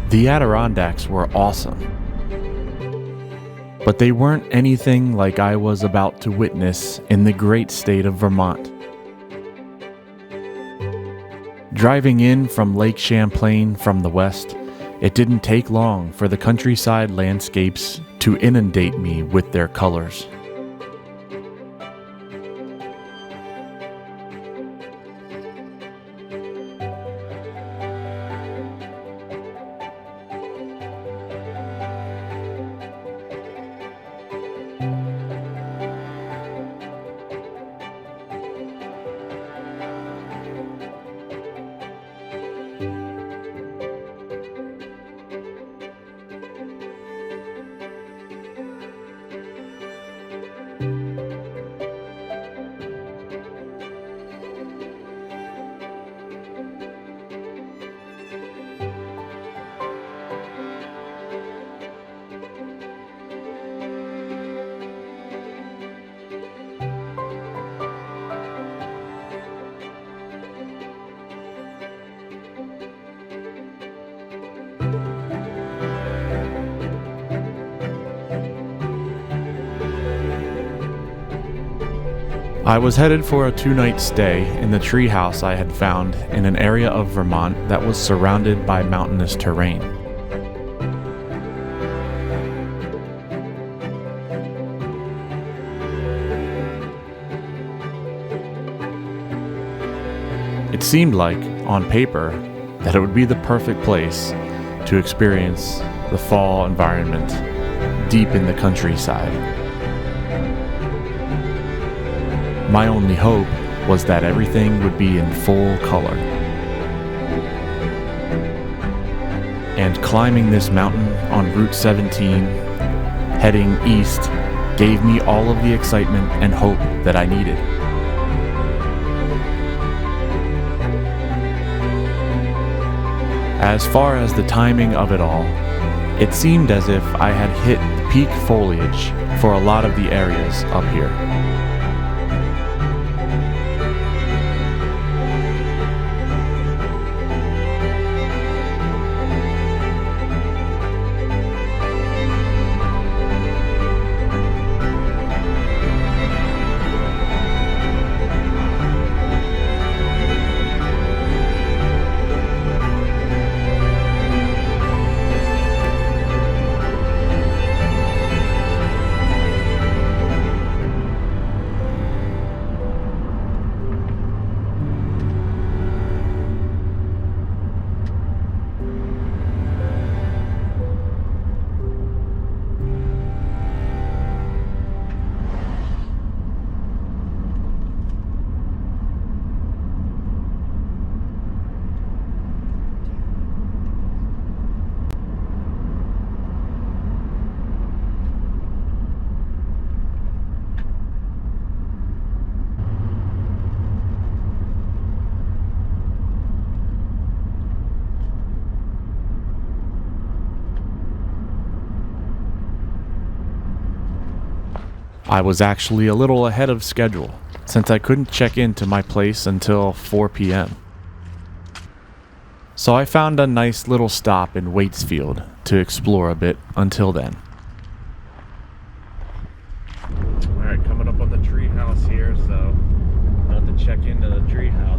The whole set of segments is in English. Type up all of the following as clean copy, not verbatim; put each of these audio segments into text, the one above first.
The Adirondacks were awesome, but they weren't anything like I was about to witness in the great state of Vermont. Driving in from Lake Champlain from the west, it didn't take long for the countryside landscapes to inundate me with their colors. I was headed for a 2-night stay in the treehouse I had found in an area of Vermont that was surrounded by mountainous terrain. It seemed like, on paper, that it would be the perfect place to experience the fall environment deep in the countryside. My only hope was that everything would be in full color. And climbing this mountain on Route 17, heading east, gave me all of the excitement and hope that I needed. As far as the timing of it all, it seemed as if I had hit the peak foliage for a lot of the areas up here. I was actually a little ahead of schedule, since I couldn't check into my place until 4 p.m. So I found a nice little stop in Waitsfield to explore a bit until then. Alright, coming up on the treehouse here, so I have to check into the treehouse.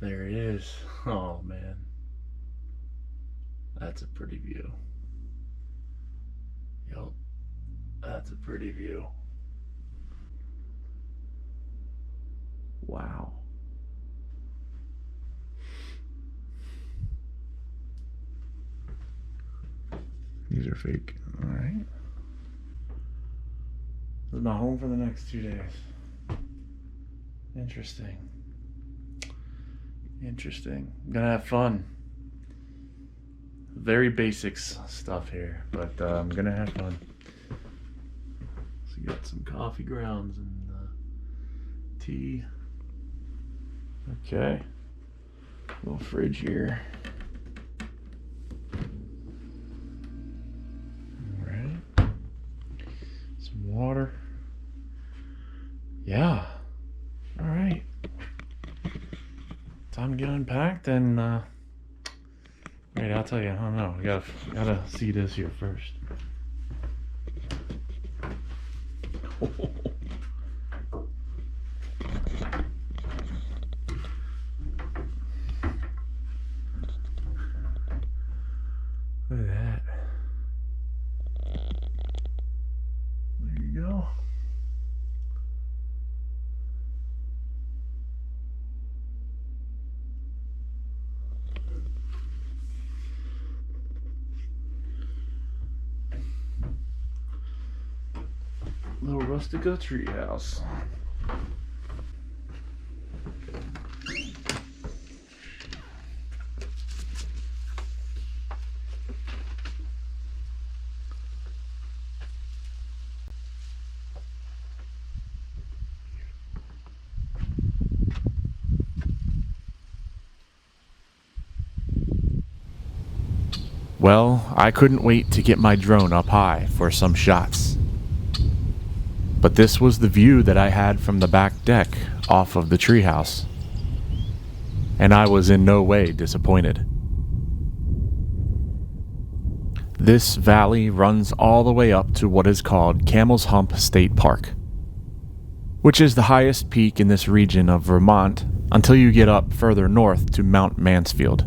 There it is. Oh man, that's a pretty view. Yup, that's a pretty view. Wow. These are fake. All right. This is my home for the next 2 days. Interesting. Interesting. I'm gonna have fun. Very basics stuff here, but I'm gonna have fun. So you got some coffee grounds and tea. Okay. Little fridge here. Alright. Some water. Yeah. Alright. Time to get unpacked and wait, I'll tell you, I don't know. I gotta see this here first. Look at that. There you go. Little rustica treehouse. Well, I couldn't wait to get my drone up high for some shots. But this was the view that I had from the back deck off of the treehouse. And I was in no way disappointed. This valley runs all the way up to what is called Camel's Hump State Park, which is the highest peak in this region of Vermont until you get up further north to Mount Mansfield.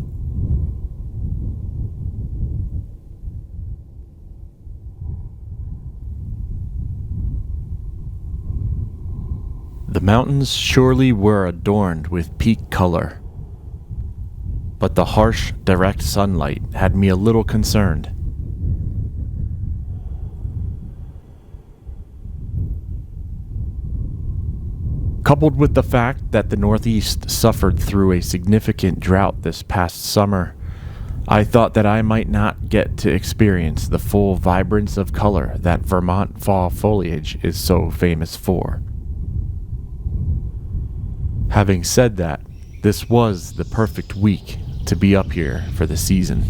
The mountains surely were adorned with peak color, but the harsh, direct sunlight had me a little concerned. Coupled with the fact that the Northeast suffered through a significant drought this past summer, I thought that I might not get to experience the full vibrance of color that Vermont fall foliage is so famous for. Having said that, this was the perfect week to be up here for the season.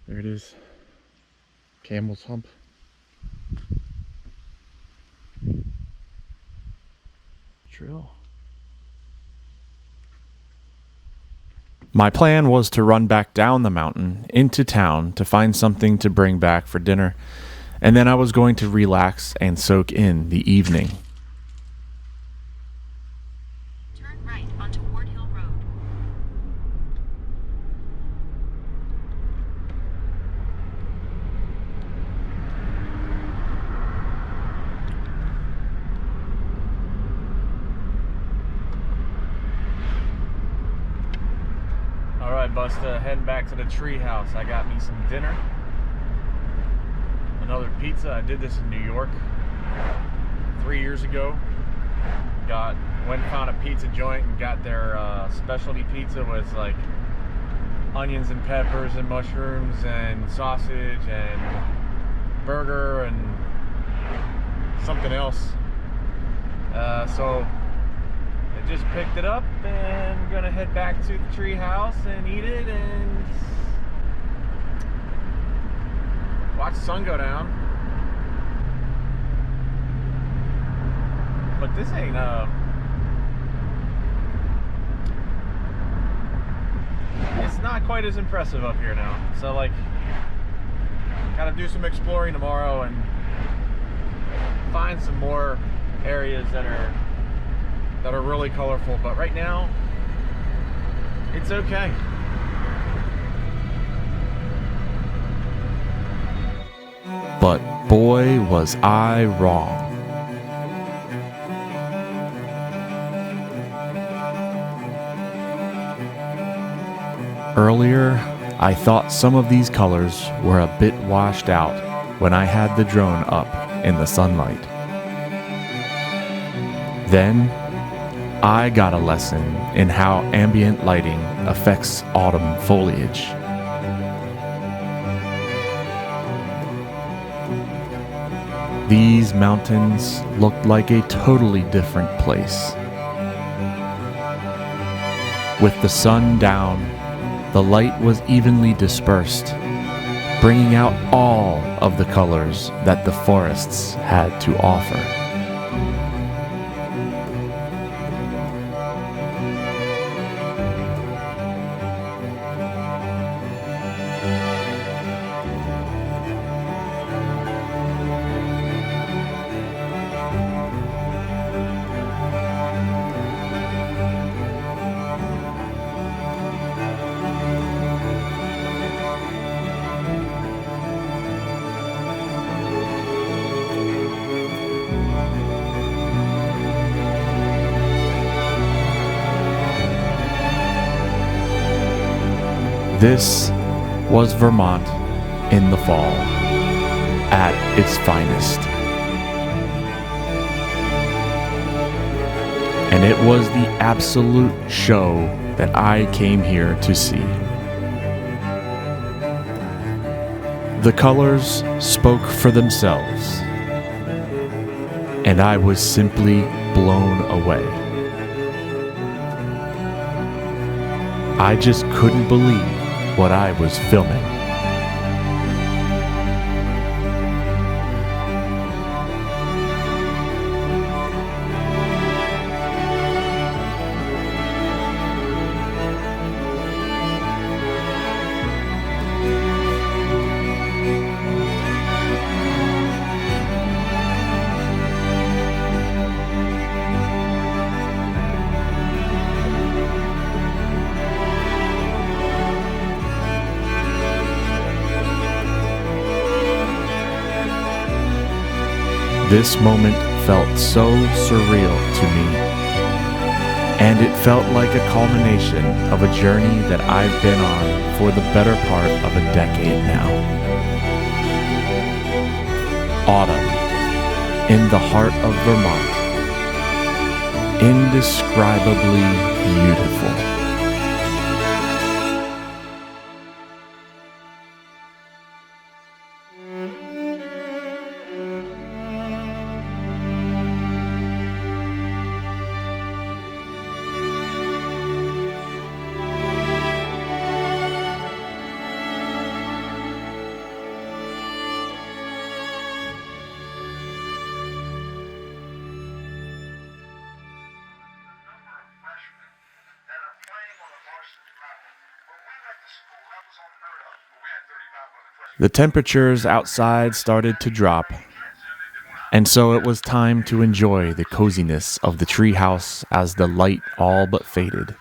There it is, Camel's Hump. Trail. My plan was to run back down the mountain into town to find something to bring back for dinner, and then I was going to relax and soak in the evening. Turn right onto Ward Hill Road. Alright, Busta, heading back to the treehouse. I got me some dinner. Another pizza. I did this in New York 3 years ago. Went and found a pizza joint and got their specialty pizza with like onions and peppers and mushrooms and sausage and burger and something else. So I just picked it up and I'm gonna head back to the treehouse and eat it and watch the sun go down. But but this ain't it's not quite as impressive up here now. So like, gotta do some exploring tomorrow and find some more areas that are really colorful. But right now, it's okay. But boy, was I wrong. Earlier, I thought some of these colors were a bit washed out when I had the drone up in the sunlight. Then, I got a lesson in how ambient lighting affects autumn foliage. These mountains looked like a totally different place. With the sun down, the light was evenly dispersed, bringing out all of the colors that the forests had to offer. This was Vermont in the fall, at its finest. And it was the absolute show that I came here to see. The colors spoke for themselves, and I was simply blown away. I just couldn't believe what I was filming. This moment felt so surreal to me, and it felt like a culmination of a journey that I've been on for the better part of a decade now. Autumn, in the heart of Vermont, indescribably beautiful. The temperatures outside started to drop, and so it was time to enjoy the coziness of the treehouse as the light all but faded.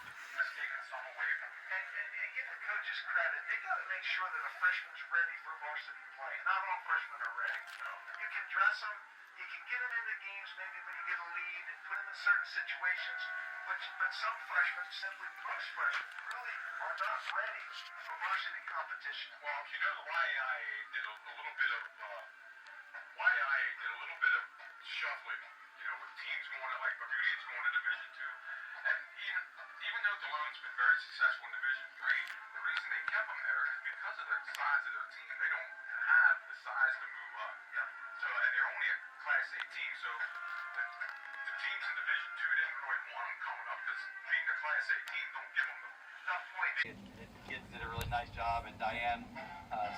Kids did a really nice job, and Diane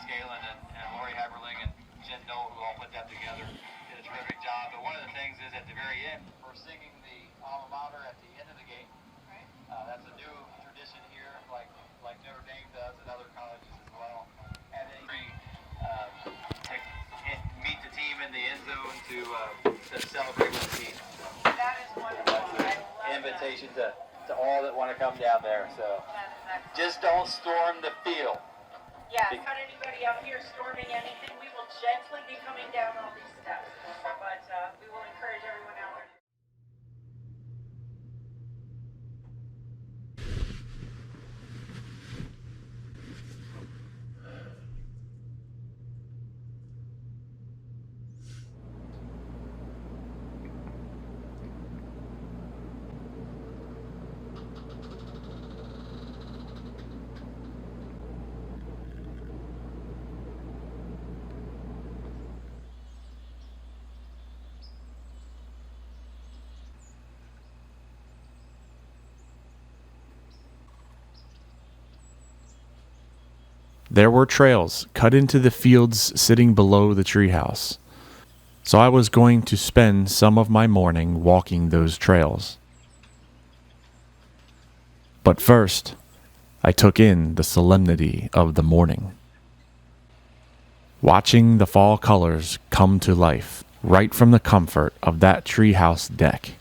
Scaling and Lori Haberling and Jen Noel, who all put that together, did a terrific job. But one of the things is at the very end, we're singing the alma mater at the end of the game. Right. That's a new tradition here, like Notre Dame does and other colleges as well. And then meet the team in the end zone to celebrate with the team. So That is wonderful. I love invitation to all that want to come down there. So that. just don't storm the field. Yeah, not anybody out here storming anything. We will gently be coming down all these steps, but we will encourage everyone out there. There were trails cut into the fields sitting below the treehouse, so I was going to spend some of my morning walking those trails. But first, I took in the solemnity of the morning. Watching the fall colors come to life right from the comfort of that treehouse deck.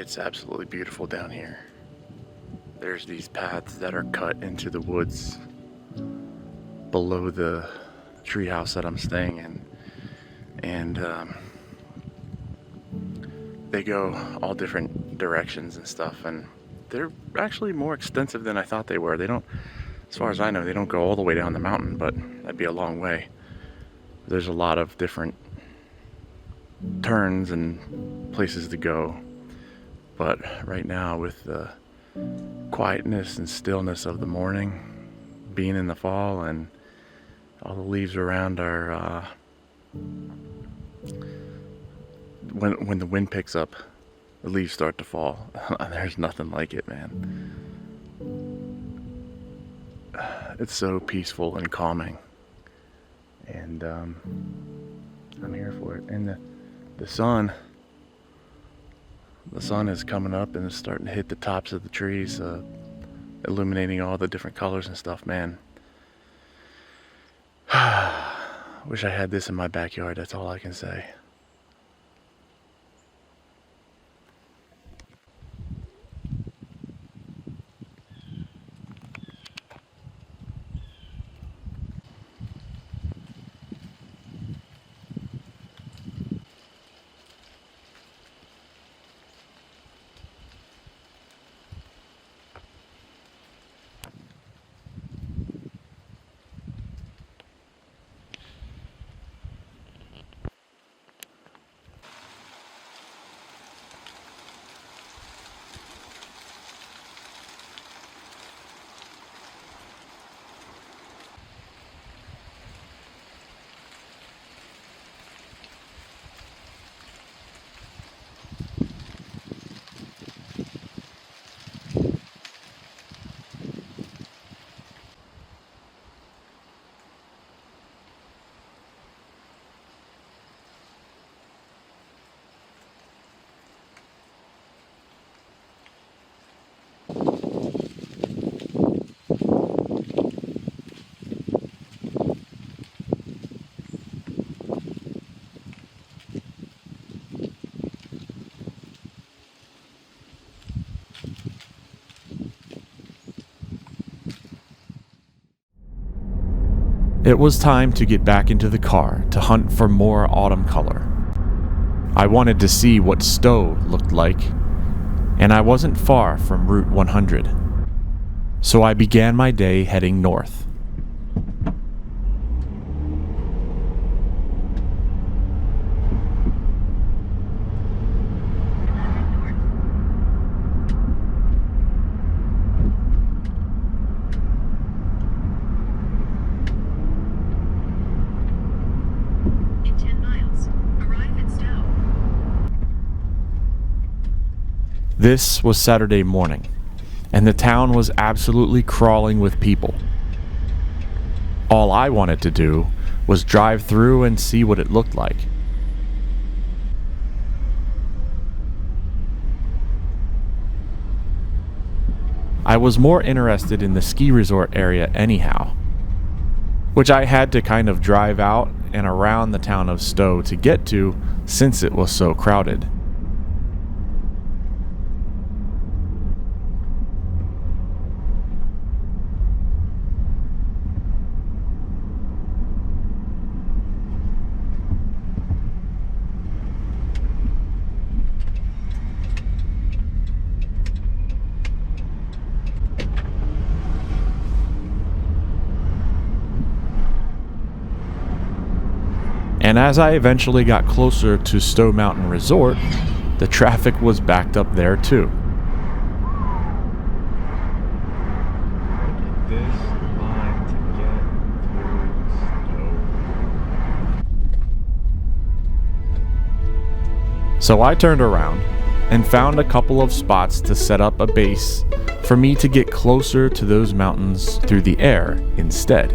It's absolutely beautiful down here. There's these paths that are cut into the woods below the treehouse that I'm staying in, and they go all different directions and stuff, and they're actually more extensive than I thought they were. They don't, as far as I know, they don't go all the way down the mountain, but that'd be a long way. There's a lot of different turns and places to go, but right now, with the quietness and stillness of the morning, being in the fall, and all the leaves around are when the wind picks up, the leaves start to fall. There's nothing like it, man. It's so peaceful and calming, and I'm here for it. And the sun is coming up and it's starting to hit the tops of the trees, illuminating all the different colors and stuff, man. Wish I had this in my backyard, that's all I can say. It was time to get back into the car to hunt for more autumn color. I wanted to see what Stowe looked like, and I wasn't far from Route 100. So I began my day heading north. This was Saturday morning, and the town was absolutely crawling with people. All I wanted to do was drive through and see what it looked like. I was more interested in the ski resort area anyhow, which I had to kind of drive out and around the town of Stowe to get to since it was so crowded. And as I eventually got closer to Stowe Mountain Resort, the traffic was backed up there too. Look at this line to get to Stowe. So I turned around and found a couple of spots to set up a base for me to get closer to those mountains through the air instead.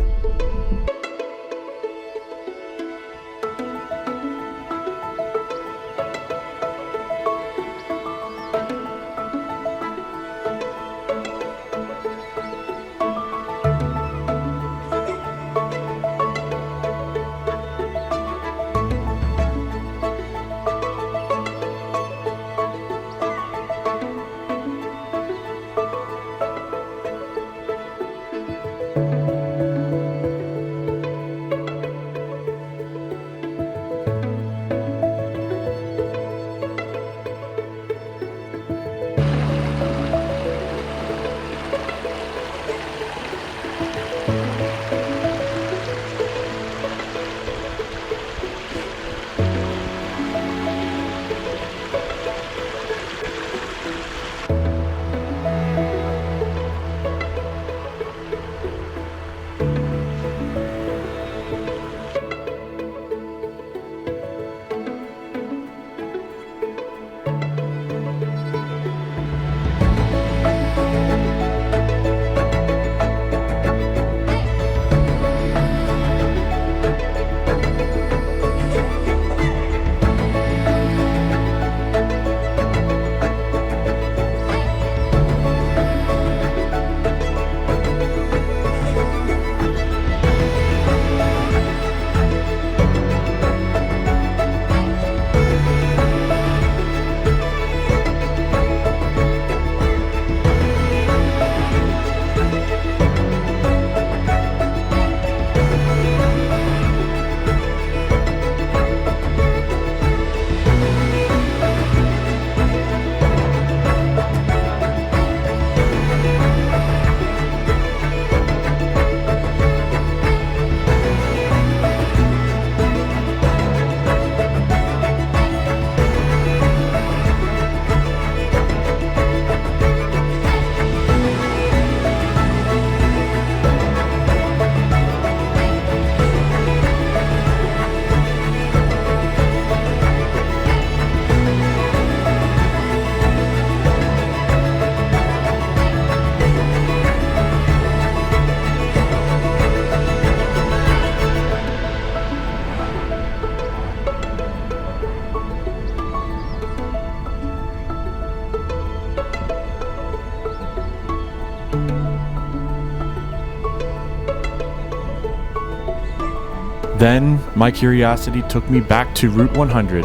Then my curiosity took me back to Route 100,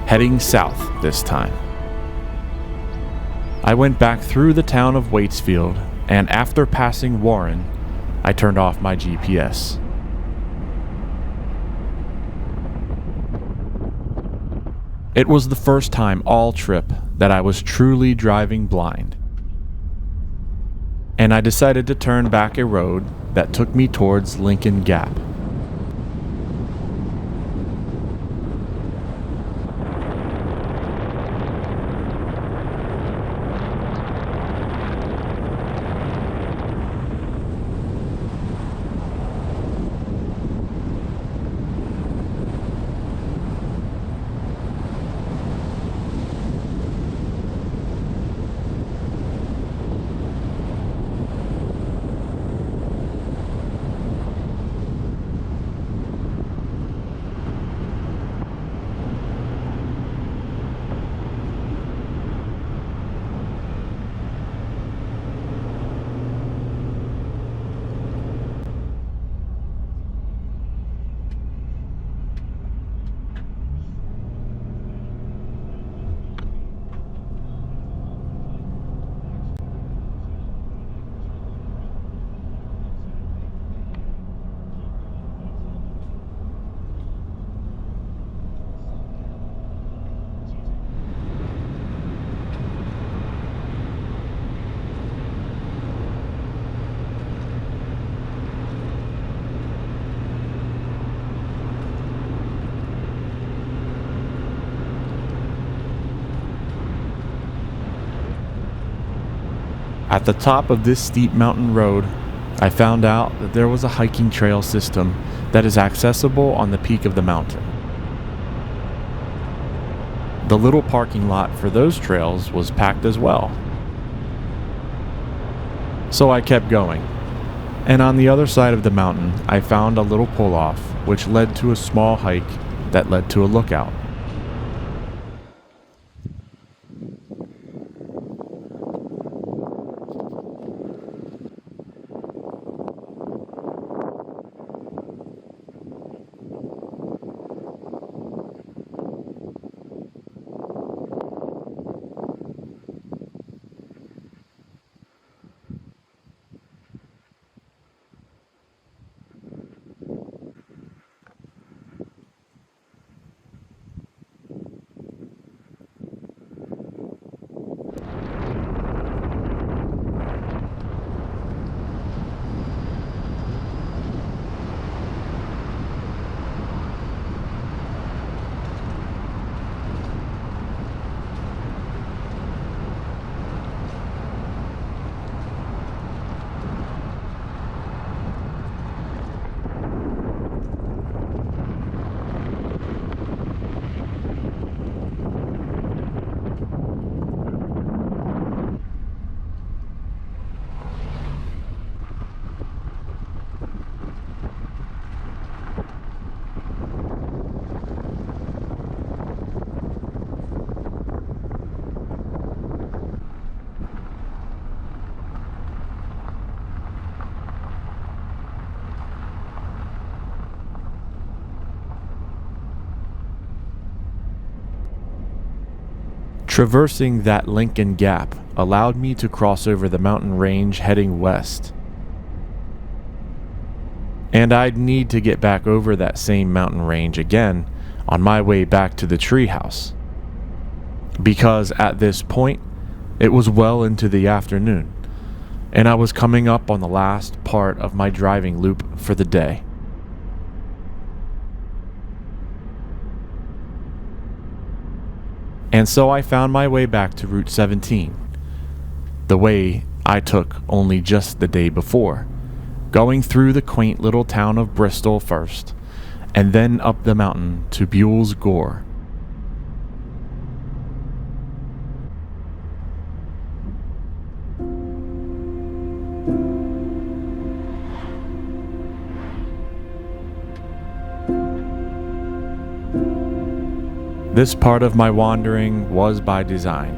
heading south this time. I went back through the town of Waitsfield, and after passing Warren, I turned off my GPS. It was the first time all trip that I was truly driving blind, and I decided to turn back a road that took me towards Lincoln Gap. At the top of this steep mountain road, I found out that there was a hiking trail system that is accessible on the peak of the mountain. The little parking lot for those trails was packed as well. So I kept going, and on the other side of the mountain, I found a little pull-off which led to a small hike that led to a lookout. Traversing that Lincoln Gap allowed me to cross over the mountain range heading west. And I'd need to get back over that same mountain range again on my way back to the treehouse, because at this point it was well into the afternoon, and I was coming up on the last part of my driving loop for the day. And so I found my way back to Route 17, the way I took only just the day before, going through the quaint little town of Bristol first, and then up the mountain to Buels Gore. This part of my wandering was by design,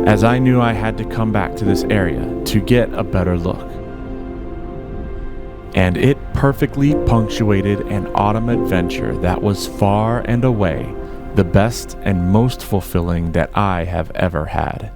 as I knew I had to come back to this area to get a better look. and it perfectly punctuated an autumn adventure that was far and away the best and most fulfilling that I have ever had.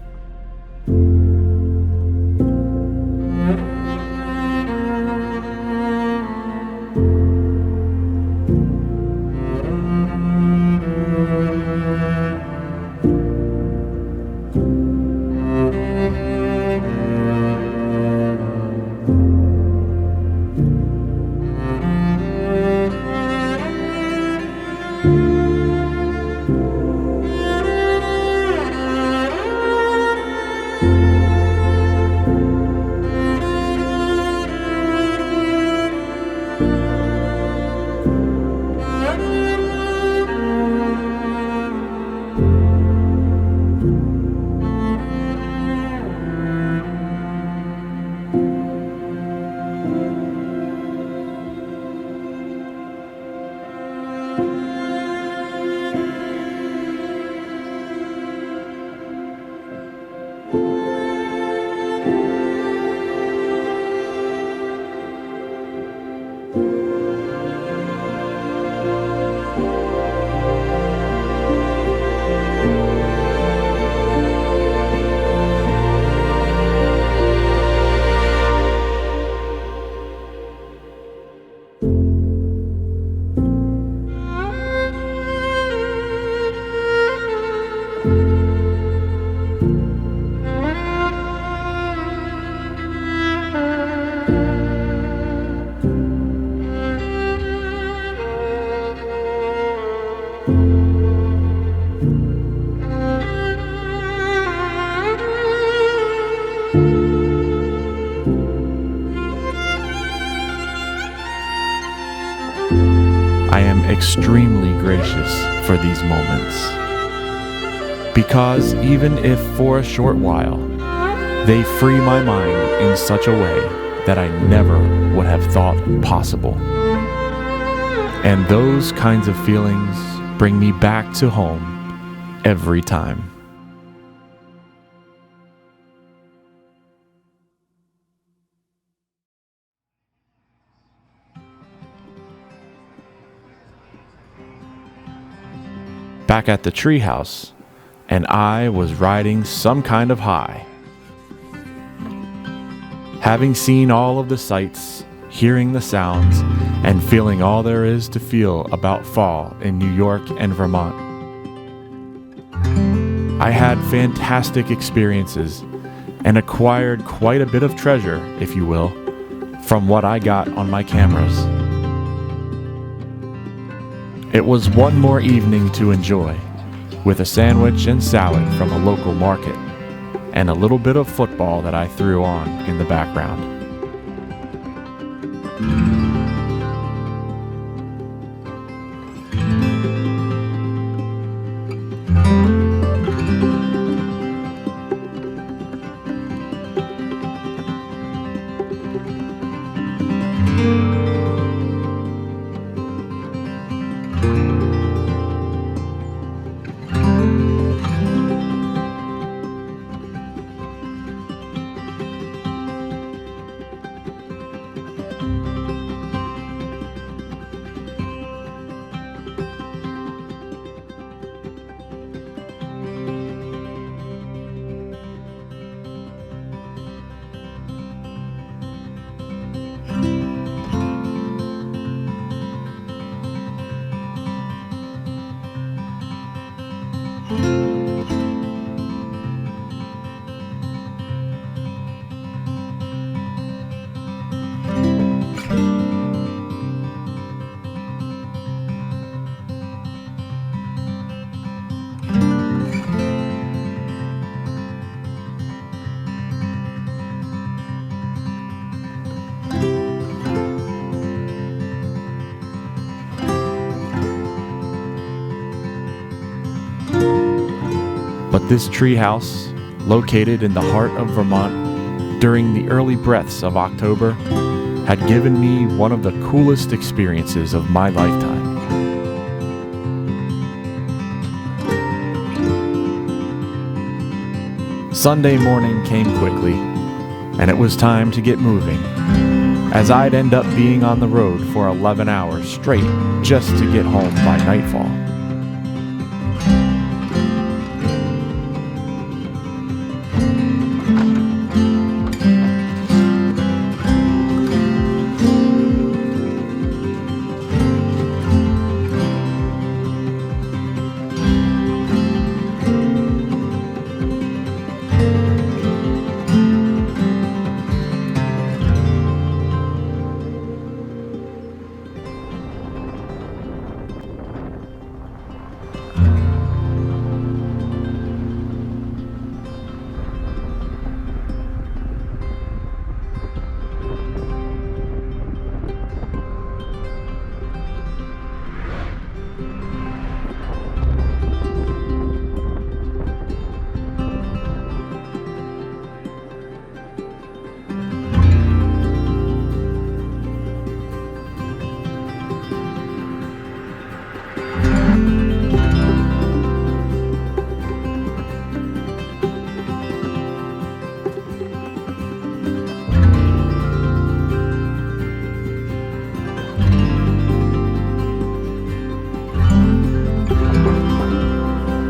Extremely gracious for these moments, because even if for a short while, they free my mind in such a way that I never would have thought possible. And those kinds of feelings bring me back to home every time. Back at the treehouse, and I was riding some kind of high. Having seen all of the sights, hearing the sounds, and feeling all there is to feel about fall in New York and Vermont, I had fantastic experiences and acquired quite a bit of treasure, if you will, from what I got on my cameras. It was one more evening to enjoy, with a sandwich and salad from a local market, and a little bit of football that I threw on in the background. But this treehouse, located in the heart of Vermont during the early breaths of October, had given me one of the coolest experiences of my lifetime. Sunday morning came quickly, and it was time to get moving, as I'd end up being on the road for 11 hours straight just to get home by nightfall.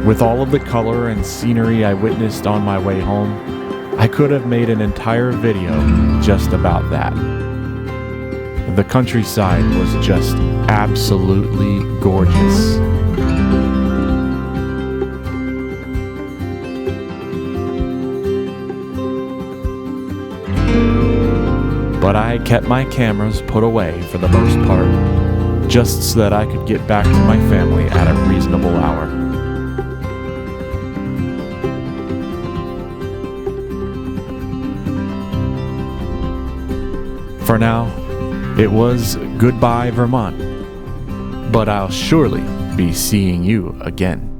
With all of the color and scenery I witnessed on my way home, I could have made an entire video just about that. The countryside was just absolutely gorgeous. But I kept my cameras put away for the most part, just so that I could get back to my family at a reasonable hour. For now, it was goodbye Vermont, but I'll surely be seeing you again.